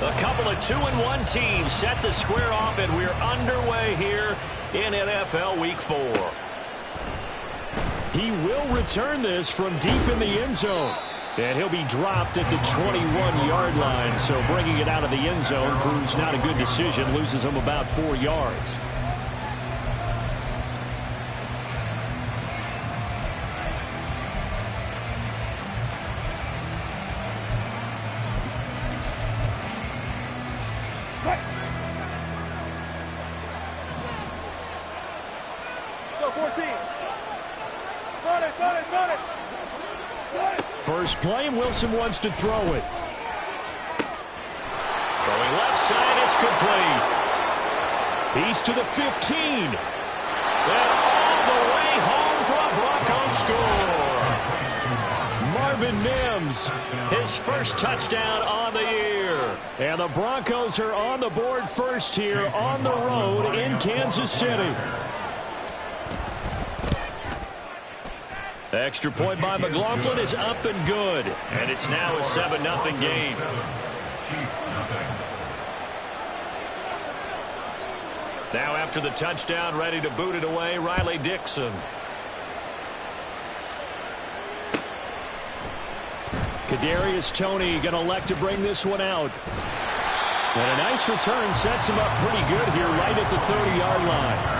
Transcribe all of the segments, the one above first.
A couple of 2-1 teams set to square off, and we're underway here in NFL Week 4. He will return this from deep in the end zone. And he'll be dropped at the 21-yard line. So bringing it out of the end zone proves not a good decision. Loses him about 4 yards. First play, Wilson wants to throw it. Throwing left side, it's complete. He's to the 15. And all the way home for a Broncos score. Marvin Mims, his first touchdown on the year. And the Broncos are on the board first here on the road in Kansas City. Extra point by McLaughlin is up and good. And it's now a 7-0 game. Now after the touchdown, ready to boot it away, Riley Dixon. Kadarius Toney going to elect to bring this one out. And a nice return sets him up pretty good here right at the 30-yard line.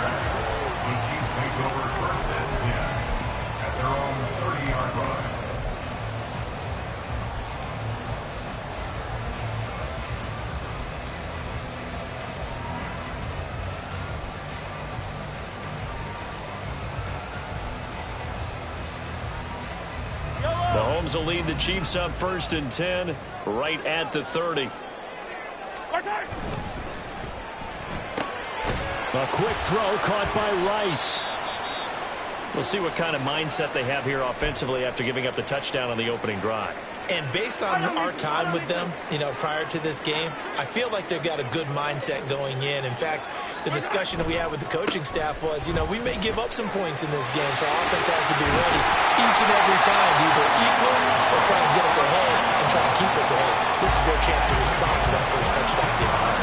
Mahomes will lead the Chiefs up 1st and 10 right at the 30. A quick throw caught by Rice. We'll see what kind of mindset they have here offensively after giving up the touchdown on the opening drive. And based on our time with them, prior to this game, I feel like they've got a good mindset going in. In fact, the discussion that we had with the coaching staff was, we may give up some points in this game, so our offense has to be ready each and every time to either equal or try to get us ahead and try to keep us ahead. This is their chance to respond to that first touchdown given up.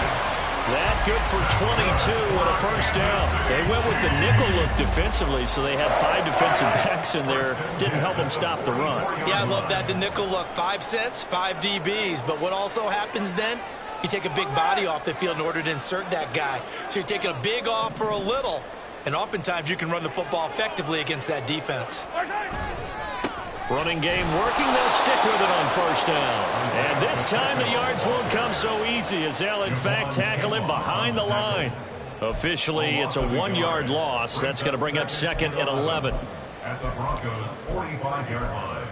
That good for 22 and a first down. They went with the nickel look defensively, so they had 5 defensive backs in there. Didn't help them stop the run. Yeah, I love that, the nickel look. 5 cents, 5 DBs. But what also happens then, you take a big body off the field in order to insert that guy. So you're taking a big off for a little. And oftentimes you can run the football effectively against that defense. Running game working. They'll stick with it on first down. And this time the yards won't come so easy as they'll, in fact, tackle him behind the line. Officially, it's a 1-yard loss. That's going to bring up 2nd and 11. At the Broncos' 45-yard line.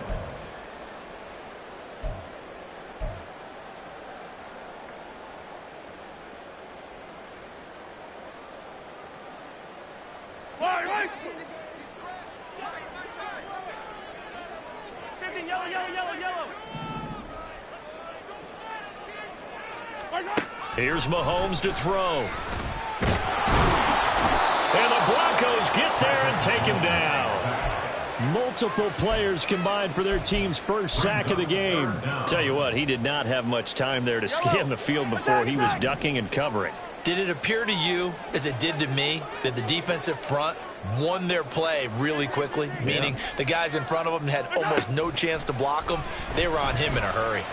Here's Mahomes to throw. And the Broncos get there and take him down. Multiple players combined for their team's first sack of the game. Tell you what, he did not have much time there to scan the field before he was ducking and covering. Did it appear to you, as it did to me, that the defensive front won their play really quickly? Meaning the guys in front of them had almost no chance to block him. They were on him in a hurry.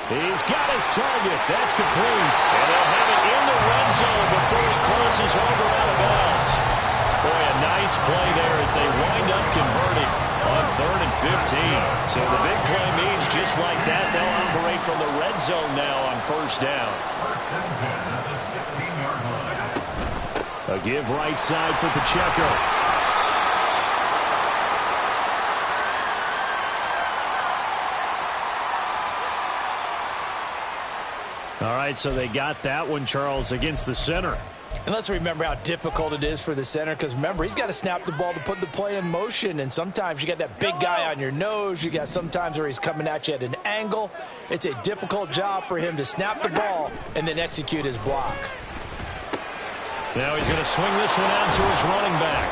He's got his target. That's complete. And they'll have it in the red zone before he crosses over out of bounds. Boy, a nice play there as they wind up converting on 3rd and 15. So the big play means just like that, they'll operate from the red zone now on first down. A give right side for Pacheco. All right, so they got that one, Charles, against the center. And let's remember how difficult it is for the center, because remember, he's got to snap the ball to put the play in motion, and sometimes you got that big guy on your nose. You got sometimes where he's coming at you at an angle. It's a difficult job for him to snap the ball and then execute his block. Now he's going to swing this one out to his running back.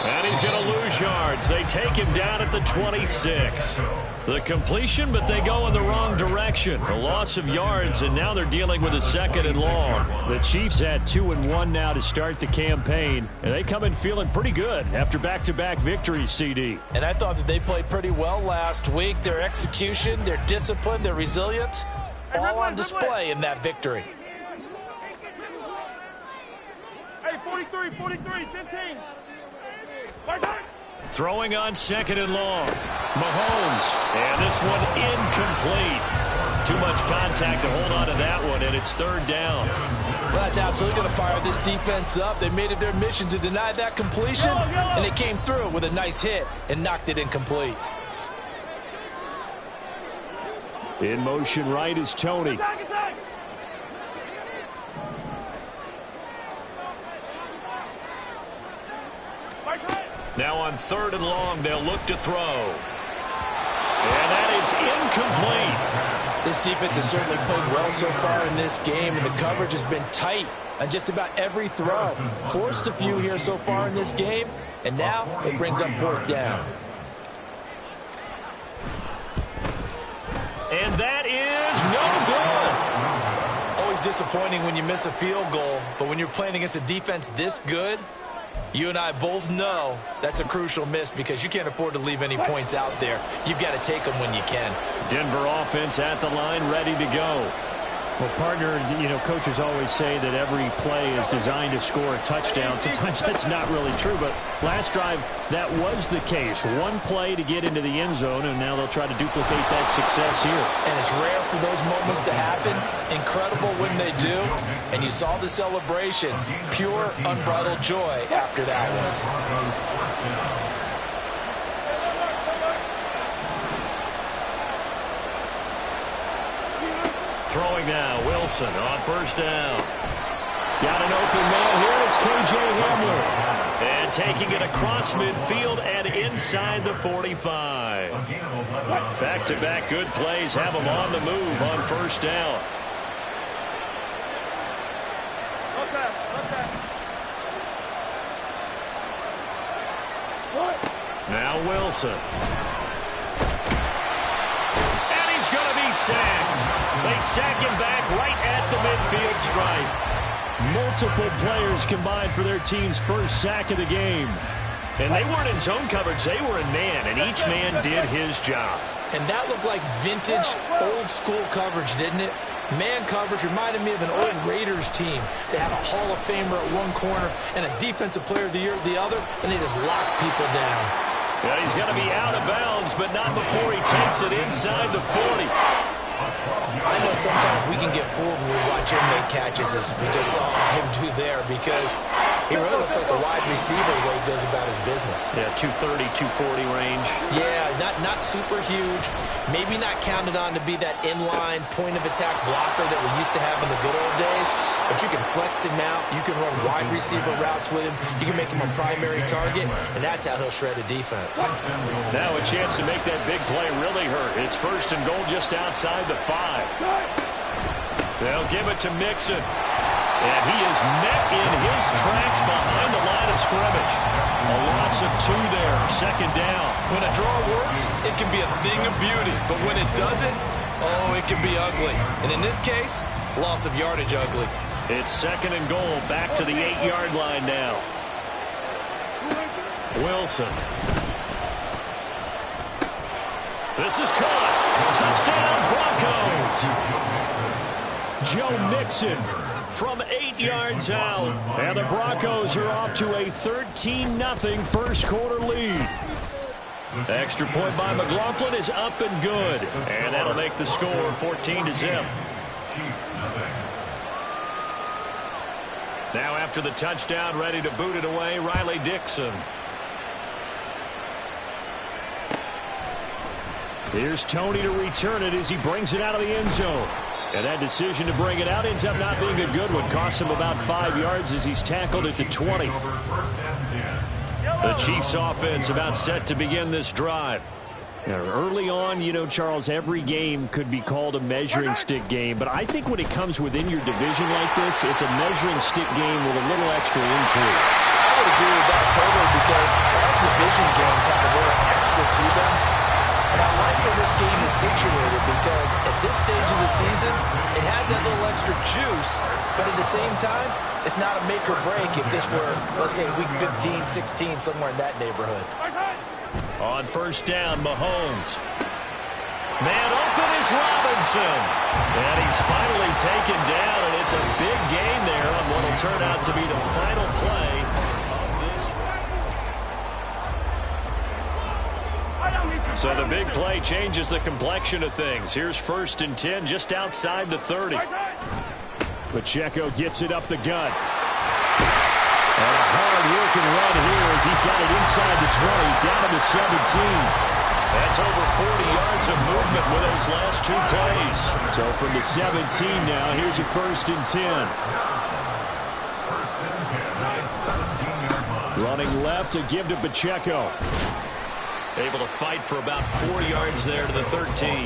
And he's going to lose yards. They take him down at the 26. The completion, but they go in the wrong direction. A loss of yards, and now they're dealing with a 2nd and long. The Chiefs had 2-1 now to start the campaign, and they come in feeling pretty good after back-to-back victories, CD. And I thought that they played pretty well last week. Their execution, their discipline, their resilience, all on display in that victory. Hey, 43, 15. Throwing on 2nd and long. Mahomes. And this one incomplete. Too much contact to hold on to that one, and it's 3rd down. Well, that's absolutely going to fire this defense up. They made it their mission to deny that completion, and they came through with a nice hit and knocked it incomplete. In motion right is Tony. Attack. Now on 3rd and long, they'll look to throw. And that is incomplete. This defense has certainly played well so far in this game, and the coverage has been tight on just about every throw. Forced a few here so far in this game, and now it brings up 4th down. And that is no good. Always disappointing when you miss a field goal, but when you're playing against a defense this good, you and I both know that's a crucial miss because you can't afford to leave any points out there. You've got to take them when you can. Denver offense at the line, ready to go. Well, partner, coaches always say that every play is designed to score a touchdown. Sometimes that's not really true, but last drive, that was the case. One play to get into the end zone, and now they'll try to duplicate that success here. And it's rare for those moments to happen. Incredible when they do. And you saw the celebration. Pure, unbridled joy after that one. Throwing now, Wilson on 1st down. Got an open man here. It's K.J. Hamler. And taking it across midfield and inside the 45. Back-to-back good plays have them on the move on 1st down. Now Wilson. And he's going to be sacked. They sack him back right at the midfield stripe. Multiple players combined for their team's first sack of the game. And they weren't in zone coverage. They were in man, and each man did his job. And that looked like vintage, old-school coverage, didn't it? Man coverage reminded me of an old Raiders team. They had a Hall of Famer at one corner and a Defensive Player of the Year at the other, and they just locked people down. Yeah, he's going to be out of bounds, but not before he takes it inside the 40. I know sometimes we can get fooled when we watch him make catches, as we just saw him do there, because he really looks like a wide receiver the way he goes about his business. Yeah, 230, 240 range. Yeah, not super huge. Maybe not counted on to be that inline point-of-attack blocker that we used to have in the good old days, but you can flex him out. You can run wide receiver routes with him. You can make him a primary target, and that's how he'll shred a defense. Now a chance to make that big play really hurt. It's 1st and goal just outside the 5. They'll give it to Mixon. And he is met in his tracks behind the line of scrimmage. A loss of 2 there, 2nd down. When a draw works, it can be a thing of beauty. But when it doesn't, oh, it can be ugly. And in this case, loss of yardage ugly. It's 2nd and goal, back to the 8-yard line now. Wilson. This is caught. Touchdown, Broncos. Joe Mixon from 8 yards out. And the Broncos are off to a 13-0 first quarter lead. Extra point by McLaughlin is up and good. And that'll make the score 14-0. Now after the touchdown, ready to boot it away, Riley Dixon. Here's Tony to return it as he brings it out of the end zone. And that decision to bring it out ends up not being a good one. Costs him about 5 yards as he's tackled at the 20. The Chiefs offense about set to begin this drive. Now, early on, Charles, every game could be called a measuring stick game. But I think when it comes within your division like this, it's a measuring stick game with a little extra intrigue. I would agree with that totally, because all division games have a little extra to them. And I like where this game is situated because at this stage of the season, it has that little extra juice, but at the same time, it's not a make or break if this were, let's say, week 15, 16, somewhere in that neighborhood. On first down, Mahomes. Man open is Robinson. And he's finally taken down, and it's a big gain there on what will turn out to be the final play of this. So the big play changes the complexion of things. Here's 1st and 10 just outside the 30. Pacheco gets it up the gut. And a hard-working run here as he's got it inside the 20, down to the 17. That's over 40 yards of movement with those last 2 plays. So from the 17 now, here's a 1st and 10. Running left to give to Pacheco. Able to fight for about 4 yards there to the 13. He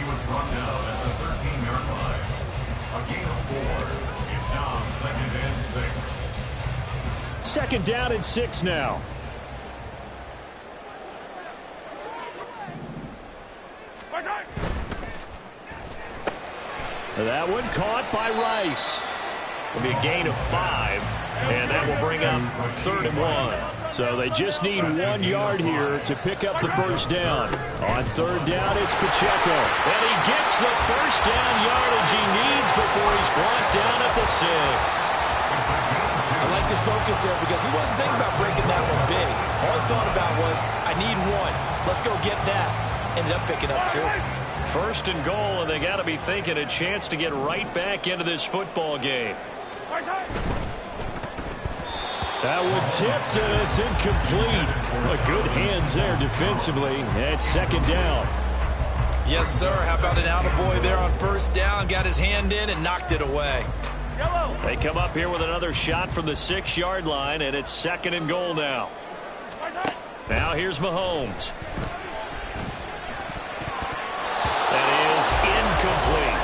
was brought down at the 13-yard line. A gain of 4. It's now 2nd and 6. 2nd down and 6 now. That one caught by Rice. It'll be a gain of 5, and that will bring up 3rd and 1. So they just need 1 yard here to pick up the 1st down. On 3rd down, it's Pacheco. And he gets the 1st down yardage he needs before he's brought down at the 6. I like this focus there because he wasn't thinking about breaking that one big. All he thought about was, I need 1. Let's go get that. Ended up picking up 2. 1st and goal, and they got to be thinking a chance to get right back into this football game. That one tipped, and it's incomplete. But good hands there defensively. At 2nd down. Yes, sir. How about an attaboy there on 1st down? Got his hand in and knocked it away. They come up here with another shot from the 6-yard line, and it's 2nd and goal now. Now here's Mahomes. Incomplete.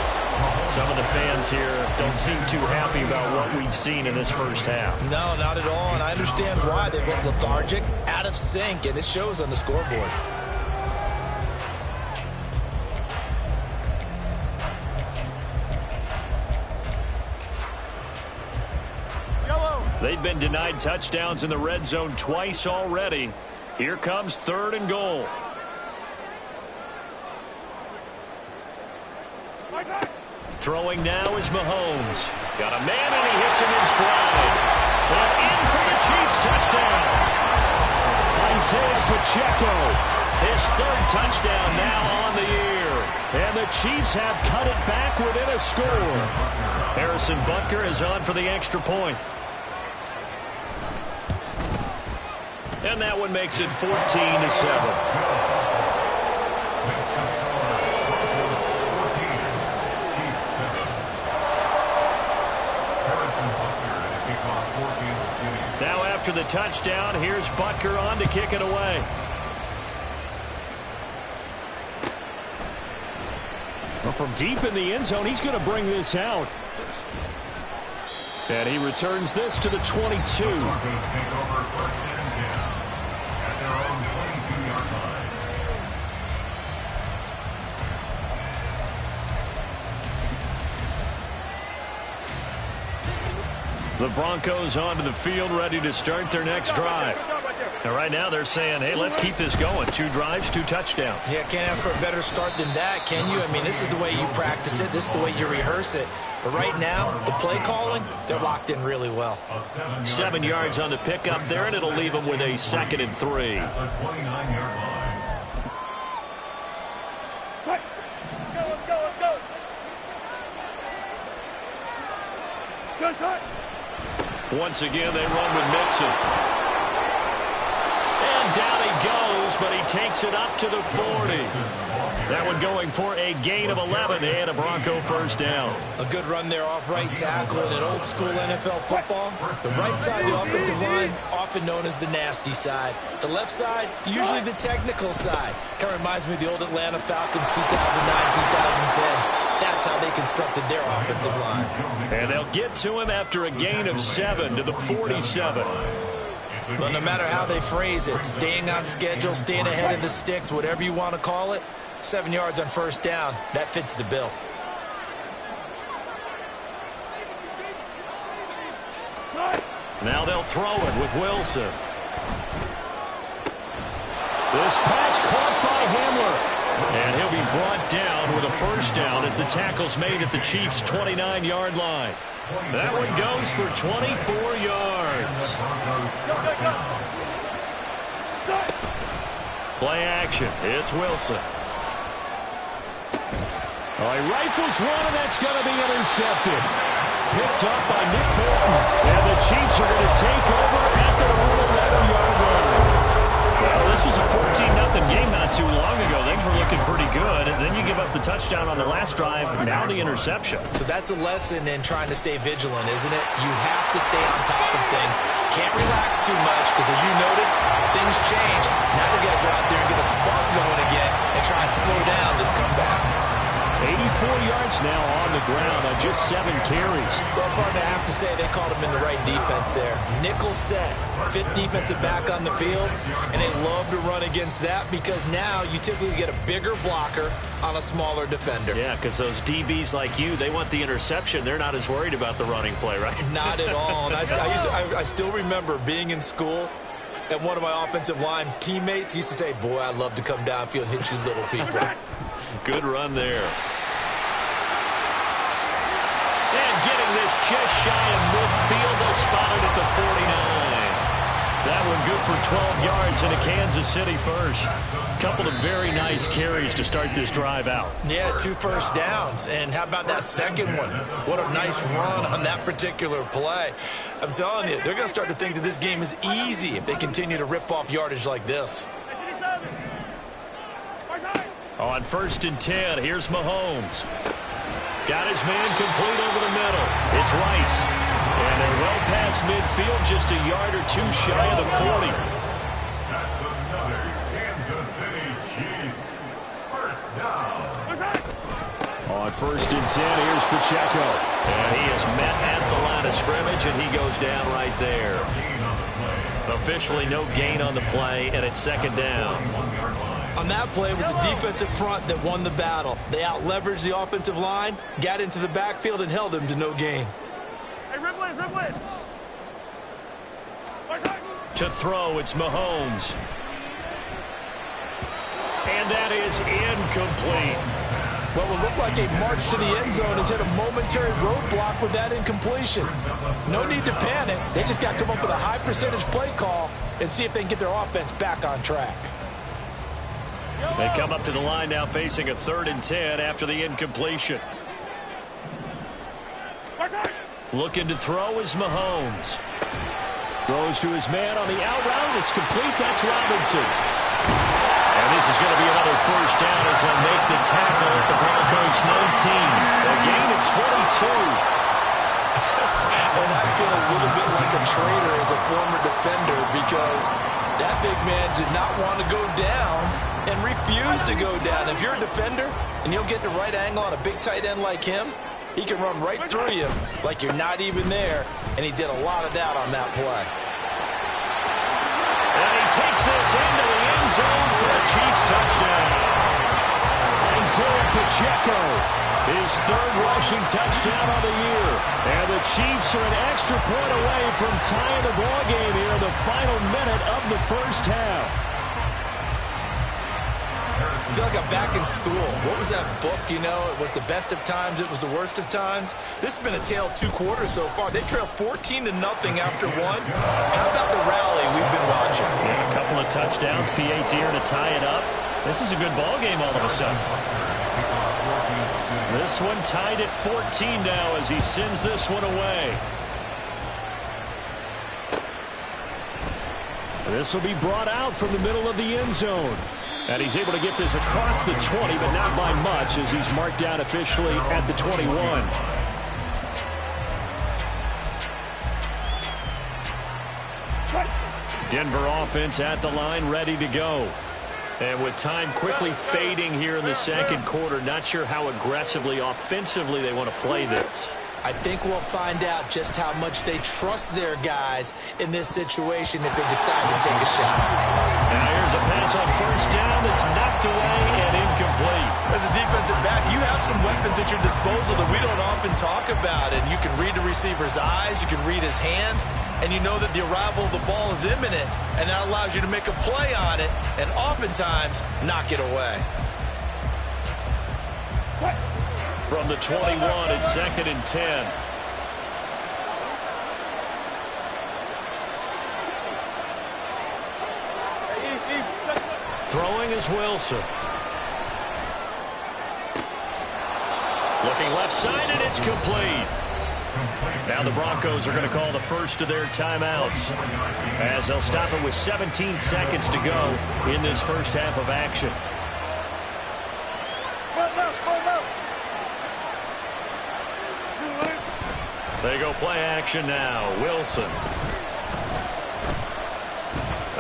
Some of the fans here don't seem too happy about what we've seen in this 1st half. No, not at all, and I understand why. They look lethargic, out of sync, and it shows on the scoreboard. They've been denied touchdowns in the red zone twice already. Here comes 3rd and goal. Throwing now is Mahomes. Got a man, and he hits him in stride. And in for the Chiefs touchdown. Isaiah Pacheco. His 3rd touchdown now on the year. And the Chiefs have cut it back within a score. Harrison Butker is on for the extra point. And that one makes it 14-7. Now after the touchdown, here's Butker on to kick it away. Well, from deep in the end zone, he's going to bring this out. And he returns this to the 22. The Broncos onto the field, ready to start their next drive. And right now they're saying, hey, let's keep this going. 2 drives, 2 touchdowns. Yeah, can't ask for a better start than that, can you? I mean, this is the way you practice it. This is the way you rehearse it. But right now, the play calling, they're locked in really well. 7 yards on the pickup there, and it'll leave them with a 2nd and 3. Once again, they run with Mixon. And down he goes, but he takes it up to the 40. That one going for a gain of 11 and a Bronco 1st down. A good run there off right tackle in an old school NFL football. The right side of the offensive line, often known as the nasty side. The left side, usually the technical side. Kind of reminds me of the old Atlanta Falcons 2009-2010. That's how they constructed their offensive line. And they'll get to him after a gain of 7 to the 47. Well, no matter how they phrase it, staying on schedule, staying ahead of the sticks, whatever you want to call it, 7 yards on first down, that fits the bill. Now they'll throw it with Wilson. This pass caught by Hamler. And he'll be brought down with a first down as the tackle's made at the Chiefs' 29-yard line. That one goes for 24 yards. Play action. It's Wilson. Oh, he rifles one, and that's going to be intercepted. Picked up by Nick Bolton. And the Chiefs are going to take over at their own 11-yard line. Well, this was a 14-0 game not too long ago. Things were looking pretty good, and then you give up the touchdown on the last drive, now the interception. So that's a lesson in trying to stay vigilant, isn't it? You have to stay on top of things. Can't relax too much because, as you noted, things change. Now they got to go out there and get a spark going again and try and slow down this comeback. 84 yards now on the ground on just 7 carries. Well, partner, I have to say they called him in the right defense there. Nickel set, 5th defensive back on the field, and they love to run against that because now you typically get a bigger blocker on a smaller defender. Yeah, because those DBs like you, they want the interception. They're not as worried about the running play, right? Not at all. And I still remember being in school, and one of my offensive line teammates used to say, boy, I'd love to come downfield and hit you little people. Good run there. And getting this just shy of midfield, they'll spot it at the 49. That one good for 12 yards into Kansas City first. Couple of very nice carries to start this drive out. Yeah, 2 first downs. And how about that second one? What a nice run on that particular play. I'm telling you, they're going to start to think that this game is easy if they continue to rip off yardage like this. On 1st and 10, here's Mahomes. Got his man complete over the middle. It's Rice. And they're well past midfield, just a yard or 2 shy of the 40. That's another Kansas City Chiefs first down. On 1st and 10, here's Pacheco. And he is met at the line of scrimmage, and he goes down right there. Officially no gain on the play, and it's 2nd down. On that play, it was the defensive front that won the battle. They out-leveraged the offensive line, got into the backfield, and held him to no gain. Hey, Ripley. To throw, it's Mahomes. And that is incomplete. Well, it looked like a march to the end zone has hit a momentary roadblock with that incompletion. No need to panic. They just got to come up with a high percentage play call and see if they can get their offense back on track. They come up to the line now facing a 3rd and 10 after the incompletion. Looking to throw is Mahomes. Throws to his man on the out route. It's complete. That's Robinson. And this is going to be another first down as they'll make the tackle at the Broncos 19. A gain of 22. And I feel a little bit like a traitor as a former defender because that big man did not want to go down and refused to go down. If you're a defender and you'll get the right angle on a big tight end like him, he can run right through you like you're not even there, and he did a lot of that on that play. And he takes this into the end zone for a Chiefs touchdown. Isaiah Pacheco, his 3rd rushing touchdown of the year. And the Chiefs are an extra point away from tying the ball game here in the final minute of the first half. I feel like I'm back in school. What was that book, you know? It was the best of times. It was the worst of times. This has been a tale of 2 quarters so far. They trailed 14-0 after 1. How about the rally we've been watching? Yeah, a couple of touchdowns. PAT here to tie it up. This is a good ball game all of a sudden. This one tied at 14 now as he sends this one away. This will be brought out from the middle of the end zone. And he's able to get this across the 20, but not by much as he's marked down officially at the 21. Denver offense at the line, ready to go. And with time quickly fading here in the 2nd quarter, not sure how aggressively, offensively they want to play this. I think we'll find out just how much they trust their guys in this situation if they decide to take a shot. Now here's a pass on first down that's knocked away and incomplete. As a defensive back, you have some weapons at your disposal that we don't often talk about. And you can read the receiver's eyes, you can read his hands, and you know that the arrival of the ball is imminent, and that allows you to make a play on it and oftentimes knock it away. From the 21, it's 2nd and 10. Throwing is Wilson. Looking left side, and it's complete. Now the Broncos are going to call the first of their timeouts, as they'll stop it with 17 seconds to go in this first half of action. They go play action now. Wilson.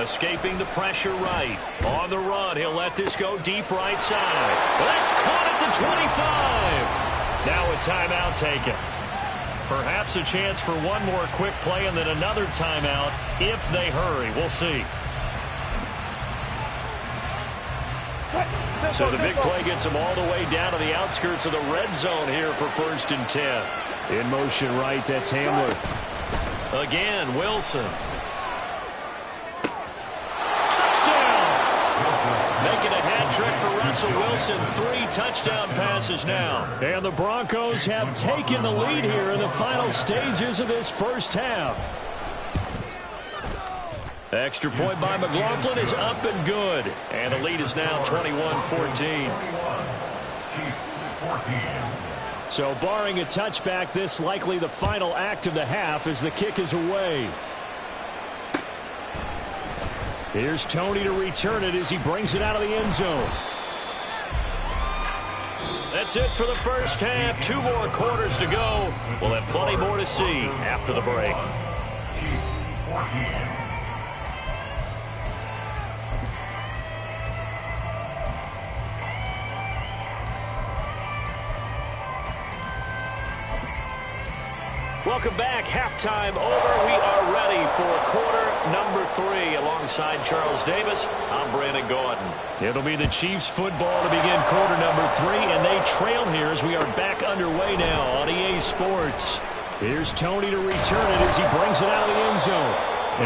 Escaping the pressure right. On the run, he'll let this go deep right side. Well, that's caught at the 25. Now a timeout taken. Perhaps a chance for one more quick play and then another timeout if they hurry. We'll see. So the big play gets them all the way down to the outskirts of the red zone here for 1st and 10. In motion right, that's Hamler. Again, Wilson. Touchdown! Making a hat trick for Russell Wilson. 3 touchdown passes now. And the Broncos have taken the lead here in the final stages of this first half. Extra point by McLaughlin is up and good. And the lead is now 21-14. So barring a touchback, this likely the final act of the half as the kick is away. Here's Tony to return it as he brings it out of the end zone. That's it for the first half. 2 more quarters to go. We'll have plenty more to see after the break. Welcome back. Halftime over. We are ready for quarter number 3. Alongside Charles Davis, I'm Brandon Gordon. It'll be the Chiefs football to begin quarter number 3, and they trail here as we are back underway now on EA Sports. Here's Tony to return it as he brings it out of the end zone.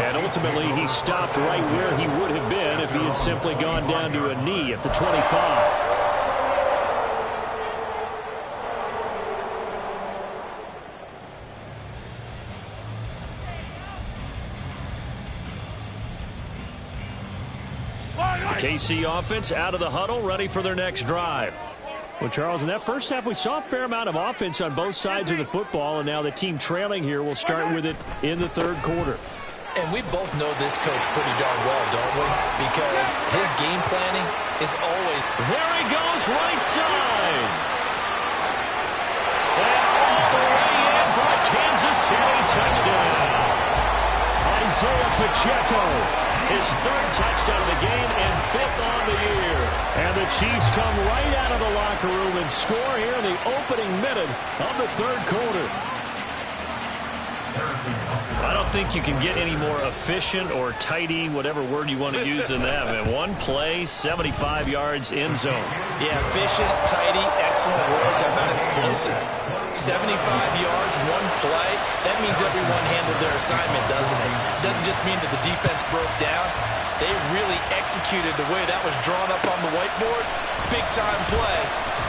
And ultimately, he stopped right where he would have been if he had simply gone down to a knee at the 25. KC offense out of the huddle, ready for their next drive. Well, Charles, in that first half, we saw a fair amount of offense on both sides of the football, and now the team trailing here will start with it in the third quarter. And we both know this coach pretty darn well, don't we? Because his game planning is always... There he goes, right side. And all the way in for a Kansas City touchdown. Isaiah Pacheco. His 3rd touchdown of the game and 5th on the year. And the Chiefs come right out of the locker room and score here in the opening minute of the third quarter. I don't think you can get any more efficient or tidy, whatever word you want to use than that. Man, one play, 75 yards, end zone. Yeah, efficient, tidy, excellent words. How about explosive? 75 yards, one play. That means everyone handled their assignment, doesn't it? It doesn't just mean that the defense broke down. They really executed the way that was drawn up on the whiteboard. Big-time play,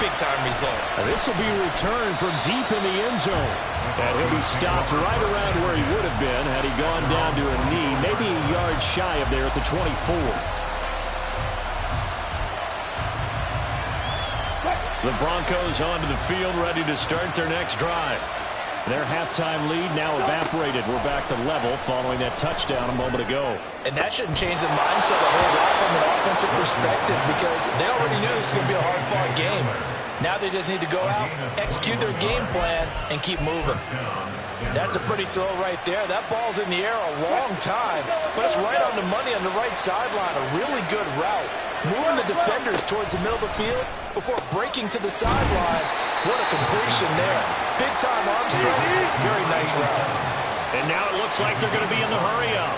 big-time result. Now this will be returned from deep in the end zone. And he'll be stopped right around where he would have been had he gone down to a knee, maybe a yard shy of there at the 24. The Broncos onto the field, ready to start their next drive. Their halftime lead now evaporated. We're back to level following that touchdown a moment ago. And that shouldn't change the mindset a whole lot from an offensive perspective because they already knew this was going to be a hard-fought game. Now they just need to go out, execute their game plan, and keep moving. That's a pretty throw right there. That ball's in the air a long time, but it's right on the money on the right sideline. A really good route. Moving the defenders towards the middle of the field before breaking to the sideline What a completion there. Big-time arm strength. Very nice route. And now it looks like they're going to be in the hurry-up.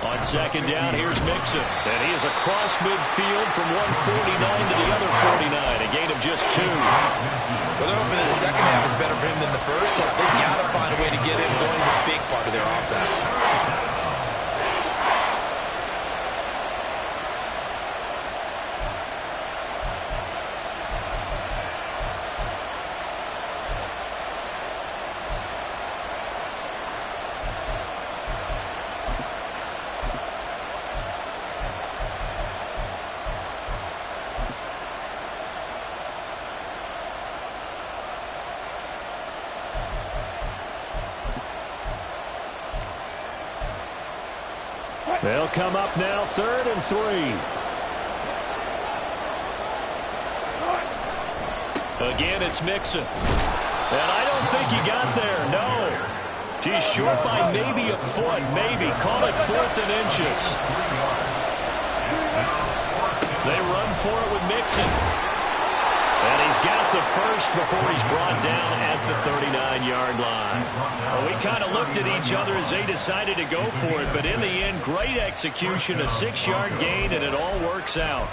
On second down, here's Mixon. And he is across midfield from 149 to the other 49. A gain of just 2. Well, they're hoping that the second half is better for him than the first half. They've got to find a way to get him going. He's a big part of their offense. They'll come up now, 3rd and 3. Again, it's Mixon. And I don't think he got there, no. He's short by maybe a foot, maybe. Call it 4th and inches. They run for it with Mixon. And he's got the first before he's brought down at the 39-yard line. Well, we kind of looked at each other as they decided to go for it, but in the end, great execution, a 6-yard gain, and it all works out.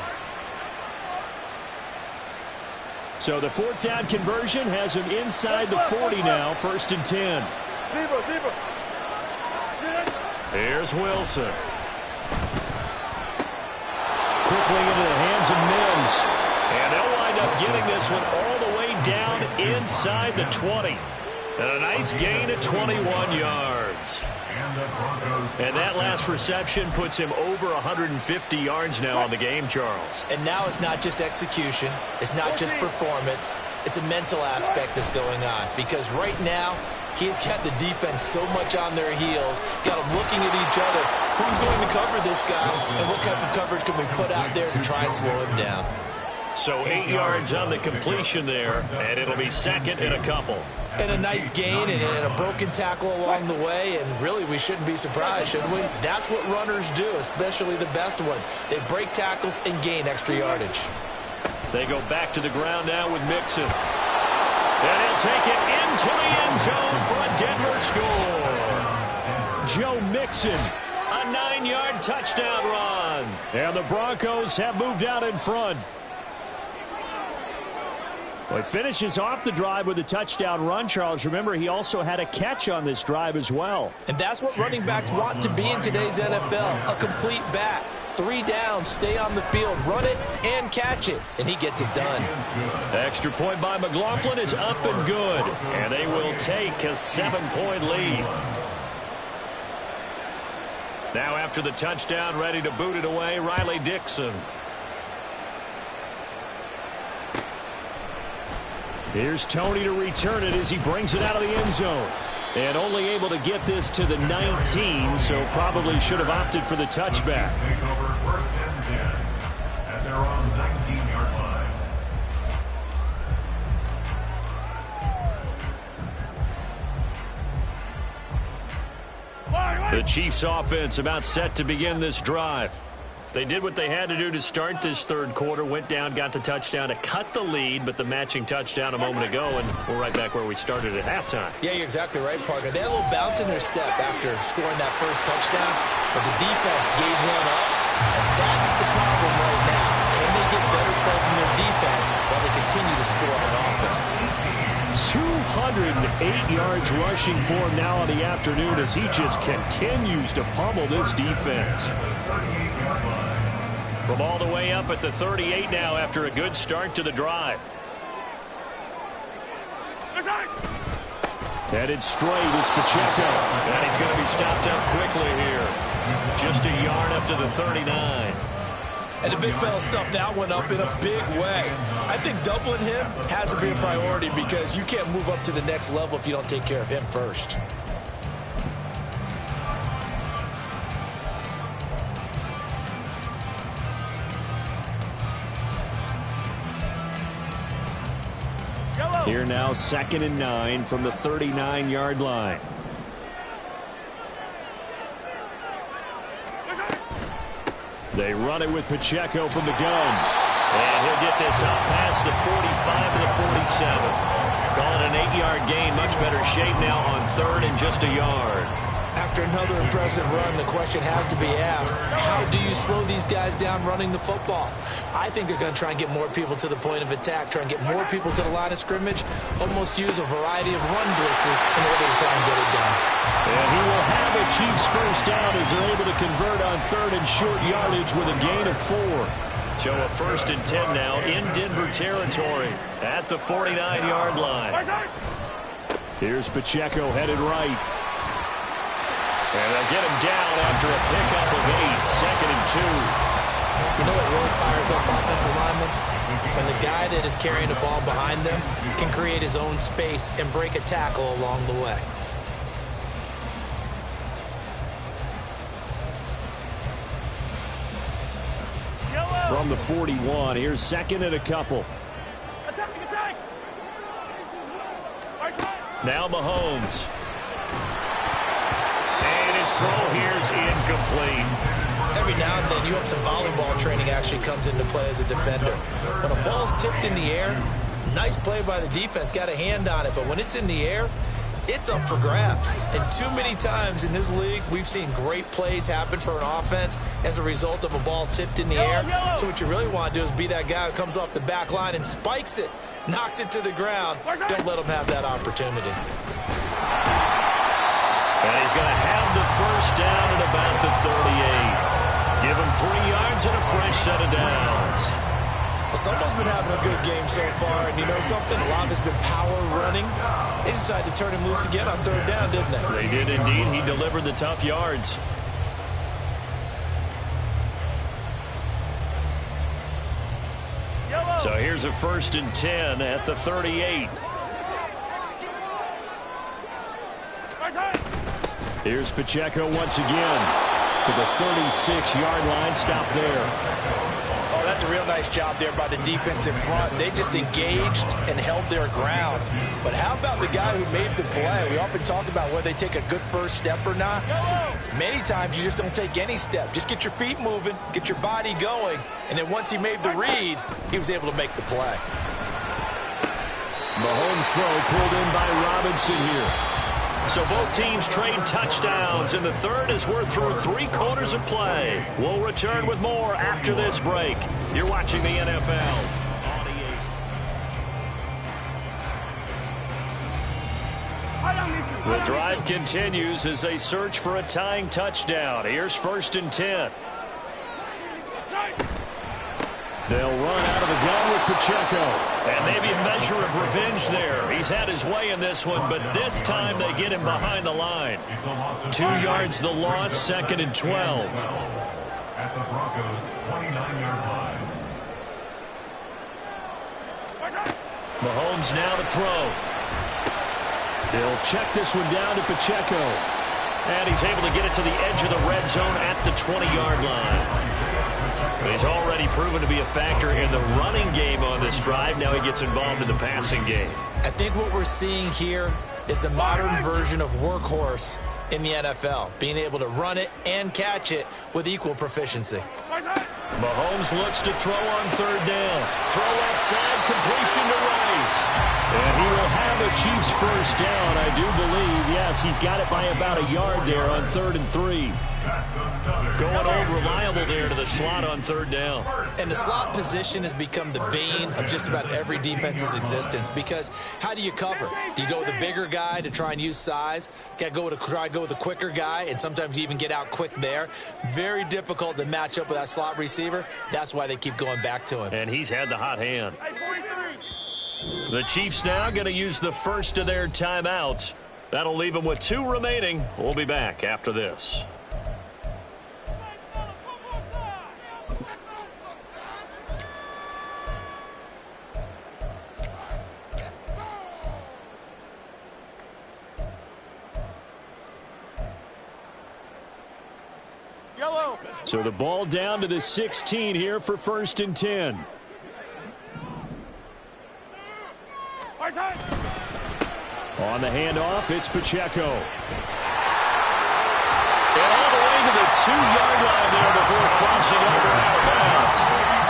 So the 4th down conversion has him inside the 40 now, 1st and 10. Here's Wilson. Quickly into the hands of Mims. And they'll wind up getting this one all the way down inside the 20. And a nice gain at 21 yards. And that last reception puts him over 150 yards now on the game, Charles. And now it's not just execution. It's not just performance. It's a mental aspect that's going on. Because right now, he's got the defense so much on their heels, got them looking at each other. Who's going to cover this guy, and what type of coverage can we put out there to try and slow him down? So 8 yards on the completion there, and it'll be 2nd and a couple. And a nice gain and a broken tackle along the way, and really we shouldn't be surprised, should we? That's what runners do, especially the best ones. They break tackles and gain extra yardage. They go back to the ground now with Mixon. And he'll take it into the end zone for a Denver score. Joe Mixon, a 9-yard touchdown run. And the Broncos have moved out in front. Well, he finishes off the drive with a touchdown run, Charles. Remember, he also had a catch on this drive as well. And that's what running backs want to be in today's NFL, a complete back. 3 downs, stay on the field, run it, and catch it. And he gets it done. Extra point by McLaughlin is up and good. And they will take a 7-point lead. Now after the touchdown, ready to boot it away, Riley Dixon. Here's Tony to return it as he brings it out of the end zone. And only able to get this to the 19, so probably should have opted for the touchback. Take over 1st and 10 at their own 19-yard line. The Chiefs offense about set to begin this drive. They did what they had to do to start this 3rd quarter, went down, got the touchdown to cut the lead, but the matching touchdown a moment ago, and we're right back where we started at halftime. Yeah, you're exactly right, partner. They had a little bounce in their step after scoring that first touchdown, but the defense gave one up, and that's the problem right now. Can they get better play from their defense while they continue to score on offense? 208 yards rushing for him now in the afternoon as he just continues to pummel this defense. From all the way up at the 38 now after a good start to the drive. Headed straight, it's Pacheco. And he's going to be stopped up quickly here. Just a yard up to the 39. And the big fella stuffed that one up in a big way. I think doubling him has to be a priority because you can't move up to the next level if you don't take care of him first. Here now, 2nd and 9 from the 39-yard line. They run it with Pacheco from the gun. And he'll get this out past the 45 to the 47. Call it an 8-yard gain. Much better shape now on third and just a yard. After another impressive run, the question has to be asked, how do you slow these guys down running the football? I think they're going to try and get more people to the point of attack, try and get more people to the line of scrimmage, almost use a variety of run blitzes in order to try and get it done. And he will have a Chiefs first down as they're able to convert on third and short yardage with a gain of 4. So a 1st and 10 now in Denver territory at the 49-yard line. Here's Pacheco headed right. And they'll get him down after a pickup of 8, 2nd and 2. You know what really fires up offensive linemen? When the guy that is carrying the ball behind them can create his own space and break a tackle along the way. From the 41, here's 2nd and a couple. Attack! Now Mahomes. And his throw here's incomplete. Every now and then you have some volleyball training actually comes into play as a defender. When a ball's tipped in the air, nice play by the defense, got a hand on it, but when it's in the air, it's up for grabs. And too many times in this league, we've seen great plays happen for an offense as a result of a ball tipped in the air. So what you really want to do is be that guy who comes off the back line and spikes it, knocks it to the ground. Don't let him have that opportunity. And he's going to have the first down at about the 38. Give him 3 yards and a fresh set of downs. Well, someone's been having a good game so far, and you know something? A lot of it's been power running. They decided to turn him loose again on 3rd down, didn't they? They did indeed. He delivered the tough yards. So here's a 1st and 10 at the 38. Here's Pacheco once again to the 36-yard line. Stop there. Oh, that's a real nice job there by the defense in front. They just engaged and held their ground. But how about the guy who made the play? We often talk about whether they take a good first step or not. Many times you just don't take any step. Just get your feet moving, get your body going, and then once he made the read, he was able to make the play. Mahomes' throw pulled in by Robinson here. So both teams trade touchdowns in the third as we're through 3 quarters of play. We'll return with more after this break. You're watching the NFL. The drive continues as they search for a tying touchdown. Here's 1st and 10. They'll run out of the gun with Pacheco. And maybe a measure of revenge there. He's had his way in this one, but this time they get him behind the line. 2 yards the loss, 2nd and 12. At the Broncos' 29-yard line. Mahomes now to throw. They'll check this one down to Pacheco. And he's able to get it to the edge of the red zone at the 20-yard line. He's already proven to be a factor in the running game on this drive. Now he gets involved in the passing game. I think what we're seeing here is the modern version of workhorse in the NFL, being able to run it and catch it with equal proficiency. Mahomes looks to throw on 3rd down. Throw offside, completion to Rice. And he will have a Chiefs first down, I do believe. Yes, he's got it by about a yard there on 3rd and 3. Going old reliable there to the slot on 3rd down. And the slot position has become the bane of just about every defense's existence, because how do you cover? Do you go with the bigger guy to try and use size? Got to try to go with a quicker guy, and sometimes you even get out quick there. Very difficult to match up with that slot receiver. That's why they keep going back to him. And he's had the hot hand. The Chiefs now going to use the first of their timeouts. That'll leave them with 2 remaining. We'll be back after this. So the ball down to the 16 here for 1st and 10. On the handoff, it's Pacheco. And all the way to the 2-yard line there before crossing over out of bounds.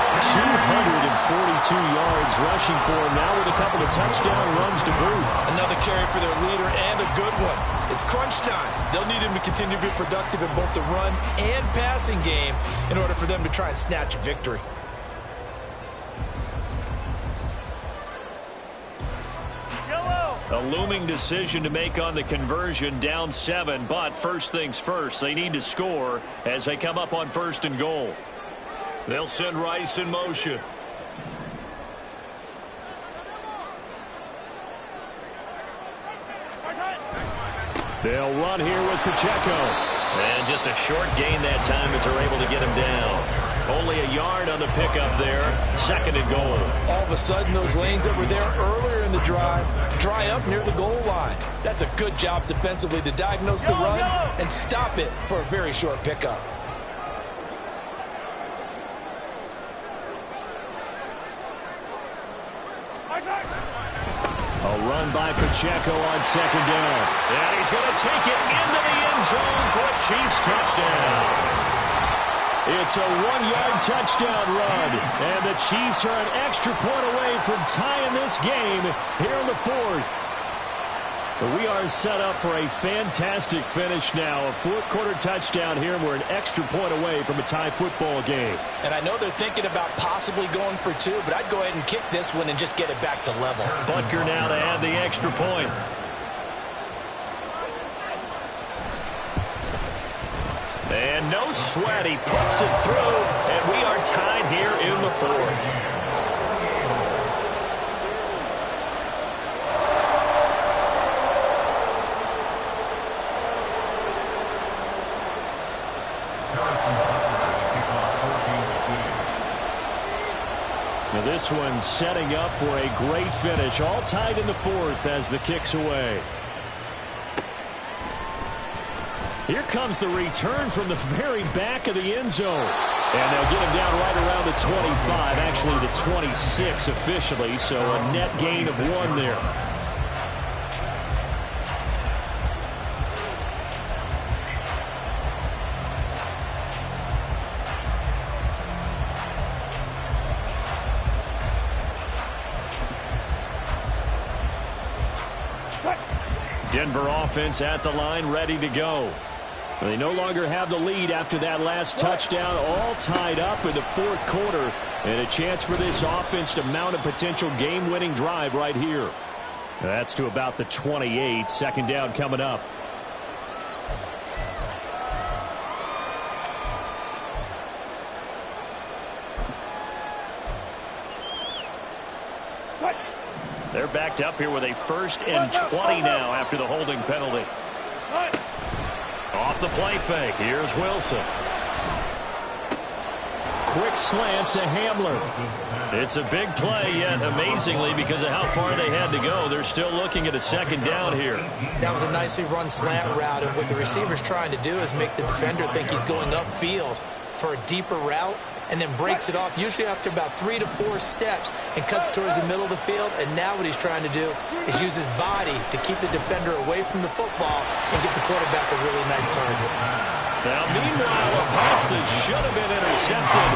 242 yards rushing for him now with a couple of touchdown runs to boot. Another carry for their leader and a good one. It's crunch time. They'll need him to continue to be productive in both the run and passing game in order for them to try and snatch a victory. A looming decision to make on the conversion, down 7, but first things first, they need to score as they come up on 1st and goal. They'll send Rice in motion. They'll run here with Pacheco. And just a short gain that time as they're able to get him down. Only a yard on the pickup there. 2nd and goal. All of a sudden, those lanes that were there earlier in the drive dry up near the goal line. That's a good job defensively to diagnose the run and stop it for a very short pickup. A run by Pacheco on 2nd down. And he's going to take it into the end zone for a Chiefs touchdown. It's a 1-yard touchdown run, and the Chiefs are an extra point away from tying this game here in the 4th. But we are set up for a fantastic finish now. A 4th-quarter touchdown here, and we're an extra point away from a tie football game. And I know they're thinking about possibly going for 2, but I'd go ahead and kick this one and just get it back to level. Butker now to add the extra point. And no sweat, he puts it through, and we are tied here in the 4th. Now this one setting up for a great finish, all tied in the 4th as the kick's away. Here comes the return from the very back of the end zone. And they'll get him down right around the 25, actually the 26 officially, so a net gain of 1 there. Denver offense at the line, ready to go. They no longer have the lead after that last touchdown, all tied up in the 4th quarter, and a chance for this offense to mount a potential game-winning drive right here. That's to about the 28, 2nd down coming up. They're backed up here with a 1st and 20 now after the holding penalty. Off the play fake. Here's Wilson. Quick slant to Hamler. It's a big play, yet amazingly, because of how far they had to go, they're still looking at a 2nd down here. That was a nicely run slant route, and what the receiver's trying to do is make the defender think he's going upfield for a deeper route, and then breaks it off, usually after about 3 to 4 steps, and cuts towards the middle of the field. And now what he's trying to do is use his body to keep the defender away from the football and get the quarterback a really nice target. Now, meanwhile, a pass that should have been intercepted,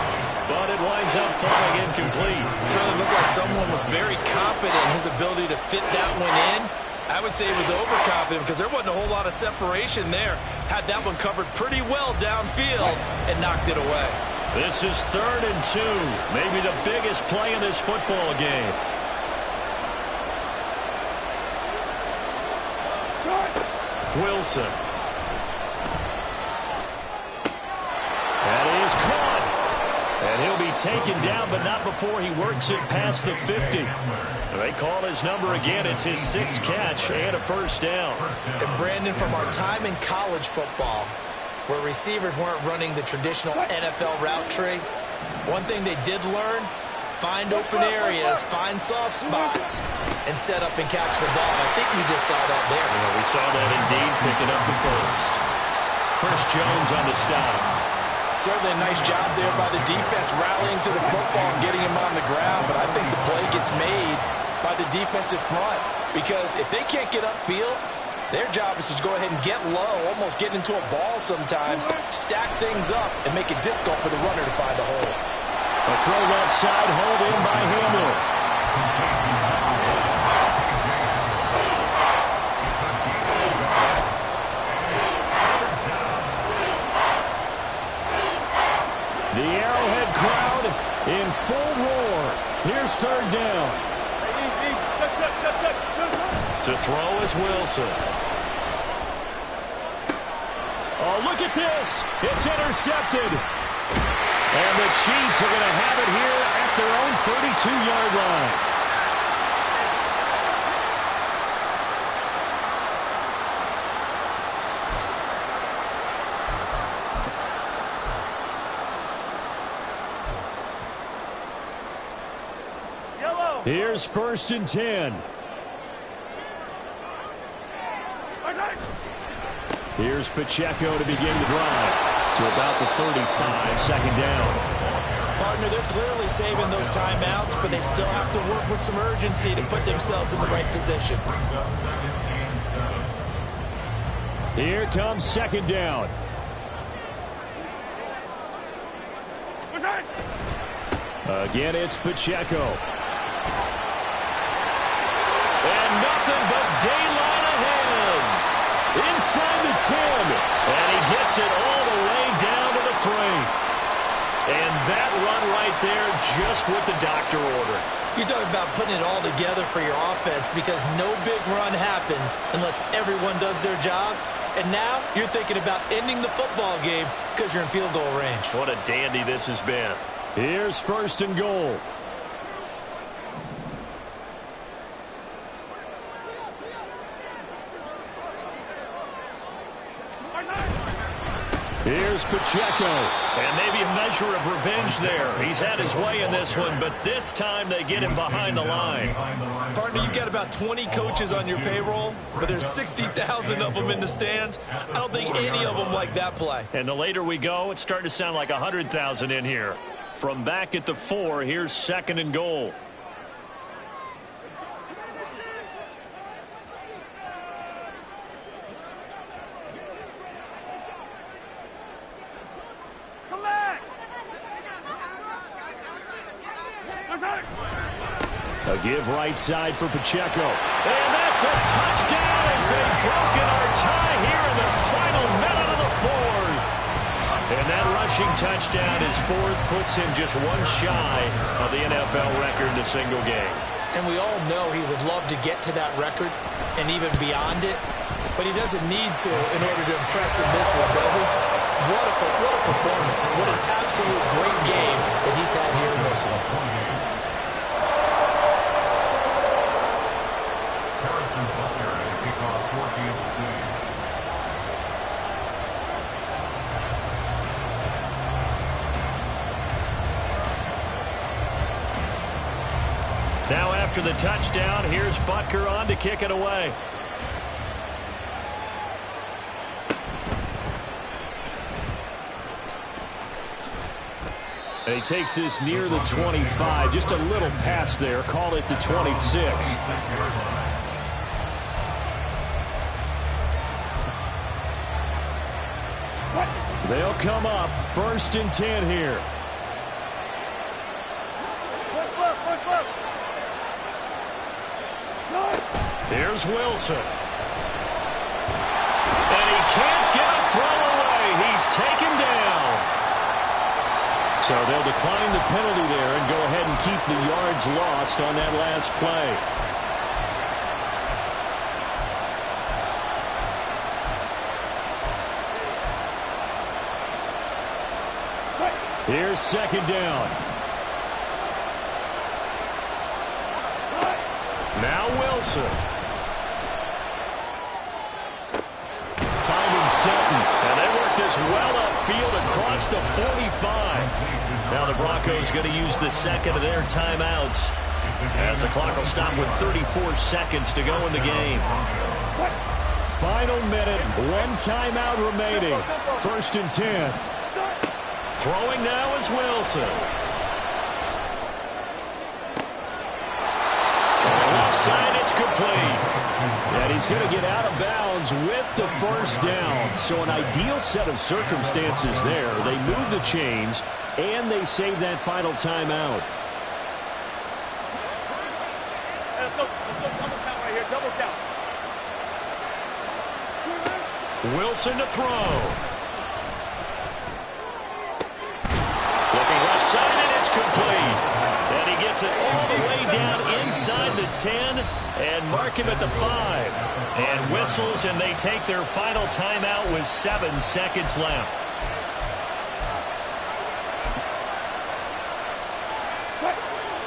but it winds up falling incomplete. It certainly looked like someone was very confident in his ability to fit that one in. I would say he was overconfident because there wasn't a whole lot of separation there. Had that one covered pretty well downfield and knocked it away. This is 3rd and 2, maybe the biggest play in this football game. Wilson. That is caught. And he'll be taken down, but not before he works it past the 50. They call his number again. It's his 6th catch and a 1st down. And Brandon, from our time in college football, where receivers weren't running the traditional NFL route tree, one thing they did learn, find open areas, find soft spots, and set up and catch the ball. I think we just saw that there. Yeah, we saw that indeed, picking up the 1st. Chris Jones on the stop. Certainly a nice job there by the defense, rallying to the football and getting him on the ground, but I think the play gets made by the defensive front, because if they can't get upfield, their job is to go ahead and get low, almost get into a ball sometimes, stack things up, and make it difficult for the runner to find a hole. A throw left side, hauled in by Hamler. The Arrowhead crowd in full roar. Here's third down. To throw is Wilson. Oh, look at this. It's intercepted. And the Chiefs are going to have it here at their own 32-yard line. Yellow. Here's 1st and 10. Here's Pacheco to begin the drive to about the 35, second down. Partner, they're clearly saving those timeouts, but they still have to work with some urgency to put themselves in the right position. Here comes second down. Again, it's Pacheco. And nothing but daylight ahead. Inside the 10. And he gets it all the way down to the 3. And that run right there just what the doctor ordered. You're talking about putting it all together for your offense because no big run happens unless everyone does their job. And now you're thinking about ending the football game because you're in field goal range. What a dandy this has been. Here's 1st and goal. Here's Pacheco. And maybe a measure of revenge there. He's had his way in this one, but this time they get him behind the line. Partner, you've got about 20 coaches on your payroll, but there's 60,000 of them in the stands. I don't think any of them like that play. And the later we go, it's starting to sound like 100,000 in here. From back at the 4, here's 2nd and goal. A give right side for Pacheco. And that's a touchdown as they've broken our tie here in the final minute of the 4th. And that rushing touchdown, his 4th, puts him just one shy of the NFL record in a single game. And we all know he would love to get to that record and even beyond it, but he doesn't need to in order to impress in this one, does he? What a performance. What an absolute great game that he's had here in this one. Now after the touchdown, here's Butker on to kick it away. And he takes this near the 25. Just a little pass there. Call it the 26. They'll come up 1st and 10 here. Here's Wilson. And he can't get a throw away. He's taken down. So they'll decline the penalty there and go ahead and keep the yards lost on that last play. Here's 2nd down. Now Wilson. Finding Sutton. And they work this well upfield across the 45. Now the Broncos going to use the second of their timeouts as the clock will stop with 34 seconds to go in the game. Final minute, one timeout remaining. 1st and 10. Throwing now is Wilson. From the left side, it's complete. And he's going to get out of bounds with the 1st down. So an ideal set of circumstances there. They move the chains, And they save that final timeout. Hey, let's go double count right here. Double count. Wilson to throw. Looking left side, and it's complete. And he gets it all the way down inside the 10 and mark him at the 5. And whistles, and they take their final timeout with 7 seconds left.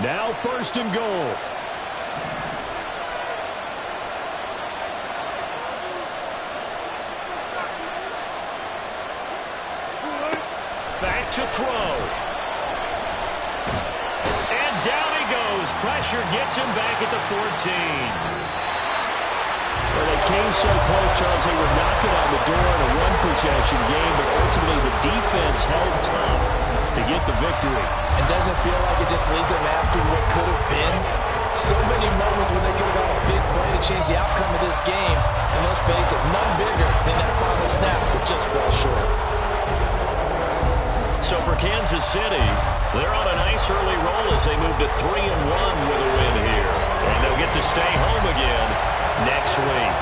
Now 1st and goal. Back to throw. And down he goes. Pressure gets him back at the 14. Well, they came so close, Charles. They were knocking on the door in a one-possession game, but ultimately the defense held tough to get the victory. And doesn't feel like it just leaves them asking what could have been? So many moments when they could have got a big play to change the outcome of this game. And let's face it, none bigger than that final snap, but just fell short. So for Kansas City, they're on a nice early roll as they move to 3-1 with a win here. And they'll get to stay home again next week.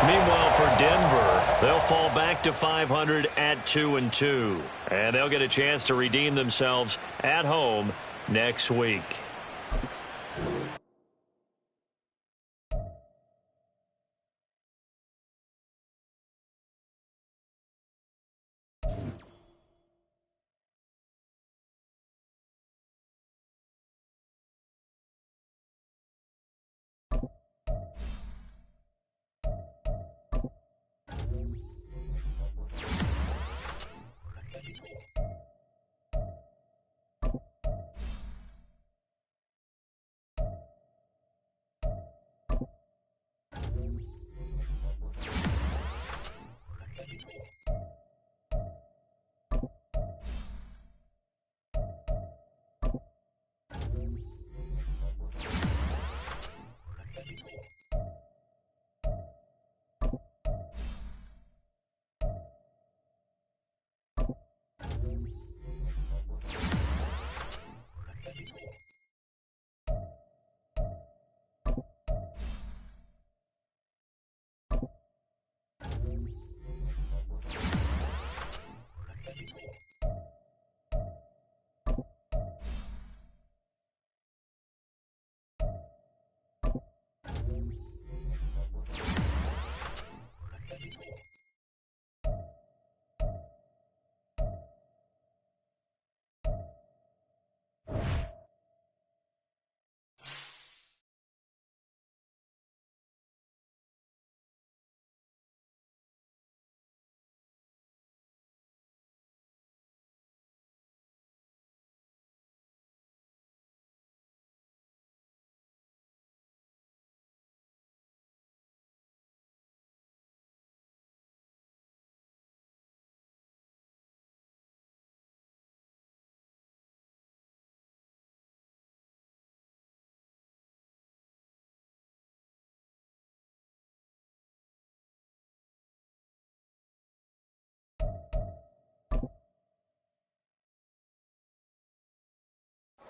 Meanwhile, for Denver, they'll fall back to 500 at 2-2. And they'll get a chance to redeem themselves at home next week.